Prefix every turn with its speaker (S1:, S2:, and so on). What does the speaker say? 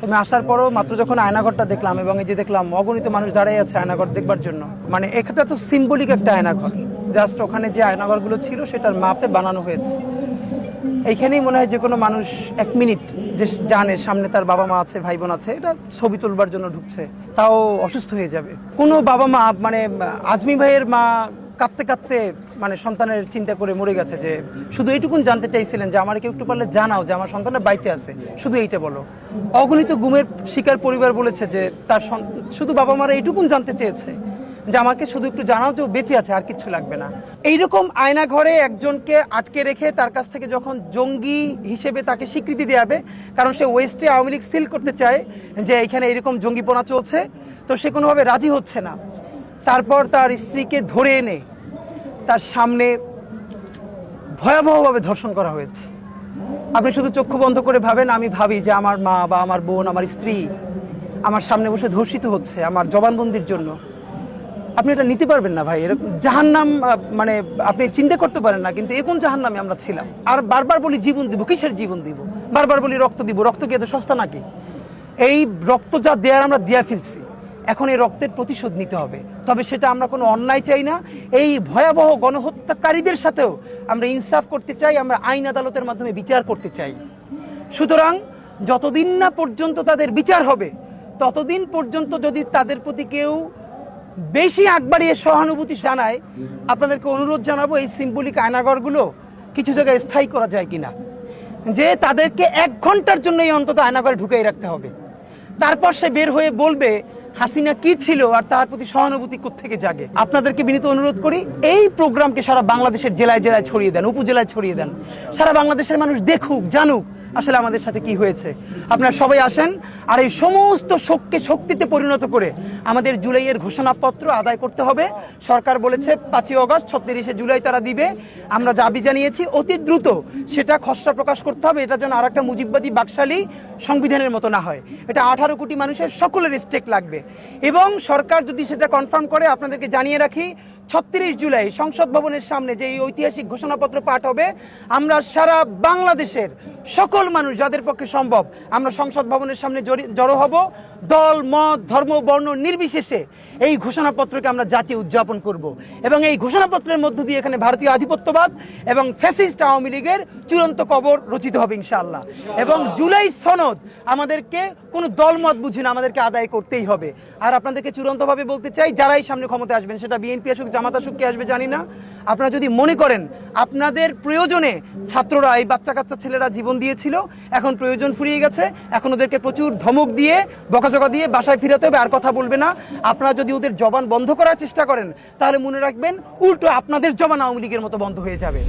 S1: আমি আসার পরও মাত্র যখন আয়নাঘরটা দেখলাম এবং এই যে দেখলাম অগণিত মানুষ দাঁড়িয়ে আছে আয়নাঘর দেখবার জন্য, মানে এটা তো সিম্বলিক একটা আয়নাঘর, জাস্ট ওখানে যে আয়নাঘরগুলো ছিল সেটার মাপে বানানো হয়েছে। এইখানেই মনে হয় যে কোনো মানুষ 1 মিনিট যে জানে সামনে তার বাবা মা আছে, ভাই বোন আছে, এটা ছবি তুলবার জন্য ঢুকছে, তাও অসুস্থ হয়ে যাবে। কোনো বাবা মা, মানে আজমি ভাইয়ের মা কাঁদতে কাঁদতে মানে সন্তানের চিন্তা করে মরে গেছে, যে শুধু এইটুকুন জানতে চাইছিলেন যে আমার কেউ একটু পারলে জানাও যে আমার সন্তানটা বাইচে আছে, শুধু এইটা বলো। অগণিত গুমের শিকার পরিবার বলেছে যে তার শুধু বাবা মারা এইটুকুন জানতে চেয়েছে যে আমাকে শুধু একটু জানাও যে ও বেঁচে আছে, আর কিচ্ছু লাগবে না। এইরকম আয়না ঘরে একজনকে আটকে রেখে তার কাছ থেকে যখন জঙ্গি হিসেবে তাকে স্বীকৃতি দেওয়াবে, কারণ সে ওয়েস্টে আওয়ামী লীগ সিল করতে চায় যে এখানে এরকম জঙ্গিপনা চলছে, তো সে কোনোভাবে রাজি হচ্ছে না। তারপর তার স্ত্রীকে ধরে এনে তার সামনে ভয়াবহভাবে ধর্ষণ করা হয়েছে। আপনি শুধু চক্ষু বন্ধ করে ভাবেন, আমি ভাবি যে আমার মা বা আমার বোন, আমার স্ত্রী আমার সামনে বসে ধর্ষিত হচ্ছে আমার জবানবন্দির জন্য। আপনি এটা নিতে পারবেন না ভাই, এরকম জাহান্নাম মানে আপনি চিন্তা করতে পারেন না, কিন্তু এখন জাহান্নামে আমরা ছিলাম। আর বারবার বলি জীবন দিব, কিসের জীবন দিব? বারবার বলি রক্ত দিব, রক্ত কি এত সস্তা নাকি? এই রক্ত যা দেয়ার আমরা দিয়া ফেলছি, এখন এই রক্তের প্রতিশোধ নিতে হবে। তবে সেটা আমরা কোনো অন্যায় চাই না, এই ভয়াবহ গণহত্যাকারীদের সাথেও আমরা ইনসাফ করতে চাই, আমরা আইন আদালতের মাধ্যমে বিচার করতে চাই। সুতরাং যতদিন না পর্যন্ত তাদের বিচার হবে, ততদিন পর্যন্ত যদি তাদের প্রতি কেউ বেশি আগ বাড়িয়ে সহানুভূতি জানায়, আপনাদেরকে অনুরোধ জানাবো এই সিম্বলিক আয়নাঘরগুলো কিছু জায়গায় স্থায়ী করা যায় কিনা, যে তাদেরকে 1 ঘন্টার জন্য এই অন্তত আয়নাঘরে ঢুকিয়ে রাখতে হবে। তারপর সে বের হয়ে বলবে হাসিনা কি ছিল আর তার প্রতি সহানুভূতি কোত্থেকে জাগে। আপনাদেরকে বিনীত অনুরোধ করি, এই প্রোগ্রামকে সারা বাংলাদেশের জেলায় জেলায় ছড়িয়ে দেন, উপজেলায় ছড়িয়ে দেন, সারা বাংলাদেশের মানুষ দেখুক, জানুক আসলে আমাদের সাথে কি হয়েছে। আপনারা সবাই আসেন, আর এই সমস্ত শোককে শক্তিতে পরিণত করে আমাদের জুলাইয়ের ঘোষণাপত্র আদায় করতে হবে। সরকার বলেছে 5ই অগস্ট, 36শে জুলাই তারা দিবে। আমরা দাবি জানিয়েছি অতি দ্রুত সেটা খসড়া প্রকাশ করতে হবে। এটা যেন আর একটা মুজিববাদী বাকশালী সংবিধানের মতো না হয়। এটা 18 কোটি মানুষের সকলের স্টেক লাগবে। এবং সরকার যদি সেটা কনফার্ম করে, আপনাদেরকে জানিয়ে রাখি 36 জুলাই সংসদ ভবনের সামনে যে এই ঐতিহাসিক ঘোষণাপত্র পাঠ হবে, আমরা সারা বাংলাদেশের সকল মানুষ যাদের পক্ষে সম্ভব আমরা সংসদ ভবনের সামনে জড়ো হব। দল, মত, ধর্ম, বর্ণ নির্বিশেষে এই ঘোষণাপত্রকে আমরা জাতীয় উদযাপন করব এবং এই ঘোষণাপত্রের মধ্য দিয়ে এখানে ভারতীয় আধিপত্যবাদ এবং ফ্যাসিস্ট আওয়ামী লীগের চূড়ান্ত কবর রচিত হবে ইনশাআল্লাহ। এবং জুলাই সনদ আমাদেরকে কোনো দলমত বুঝে না, আমাদেরকে আদায় করতেই হবে। আর আপনাদেরকে চূড়ান্তভাবে বলতে চাই, যারাই সামনে ক্ষমতা আসবেন, সেটা বিএনপি আসুক, জামাত আসুক, কে আসবে জানি না, আপনারা যদি মনে করেন আপনাদের প্রয়োজনে ছাত্ররা, এই বাচ্চা কাচ্চা ছেলেরা জীবন দিয়েছিল, এখন প্রয়োজন ফুরিয়ে গেছে, এখন ওদেরকে প্রচুর ধমক দিয়ে বকাঝকা দিয়ে বাসায় ফিরাতে হবে, আর কথা বলবে না। আপনারা যদি ওদের জবান বন্ধ করার চেষ্টা করেন, তাহলে মনে রাখবেন উল্টো আপনাদের জবান আওয়ামী লীগের মতো বন্ধ হয়ে যাবে।